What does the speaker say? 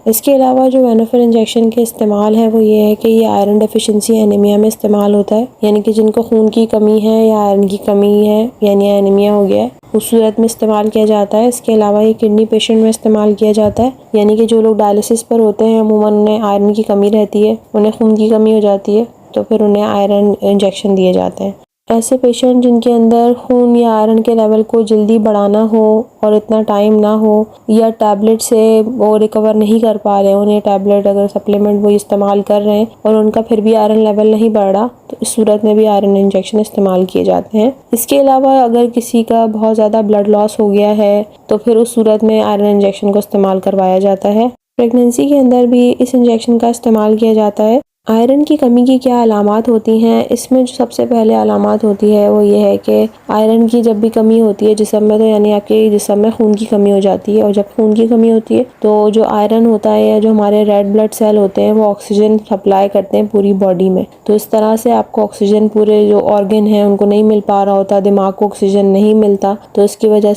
इसके अलावा जो वेनोफिल इंजेक्शन के इस्तेमाल है वो ये है कि ये आयरन डेफिशिएंसी एनीमिया में इस्तेमाल होता है, यानी कि जिनको खून की कमी है या आयरन की कमी है यानी एनीमिया हो गया है, उस सूरत में इस्तेमाल किया जाता है। इसके अलावा ये किडनी पेशेंट में इस्तेमाल किया जाता है, यानी कि जो लोग डायलिसिस पर होते हैं अमूमन उन्हें आयरन की कमी रहती है, उन्हें खून की कमी हो जाती है, तो फिर उन्हें आयरन इंजेक्शन दिए जाते हैं। ऐसे पेशेंट जिनके अंदर खून या आयरन के लेवल को जल्दी बढ़ाना हो और इतना टाइम ना हो, या टैबलेट से वो रिकवर नहीं कर पा रहे हैं, उन्हें टैबलेट अगर सप्लीमेंट वो इस्तेमाल कर रहे हैं और उनका फिर भी आयरन लेवल नहीं बढ़ रहा, तो इस सूरत में भी आयरन इंजेक्शन इस्तेमाल किए जाते हैं। इसके अलावा अगर किसी का बहुत ज़्यादा ब्लड लॉस हो गया है तो फिर उस सूरत में आयरन इंजेक्शन को इस्तेमाल करवाया जाता है। प्रेगनेंसी के अंदर भी इस इंजेक्शन का इस्तेमाल किया जाता है। आयरन की कमी की क्या अलामात होती हैं? इसमें जो सबसे पहले अलामात होती है वो ये है कि आयरन की जब भी कमी होती है जिस्म में, तो यानी आपके जिस्म में खून की कमी हो जाती है, और जब खून की कमी होती है तो जो आयरन होता है या जो हमारे रेड ब्लड सेल होते हैं वो ऑक्सीजन सप्लाई करते हैं पूरी बॉडी में। तो इस तरह से आपको ऑक्सीजन पूरे जो ऑर्गन हैं उनको नहीं मिल पा रहा होता, दिमाग को ऑक्सीजन नहीं मिलता, तो इसकी वजह से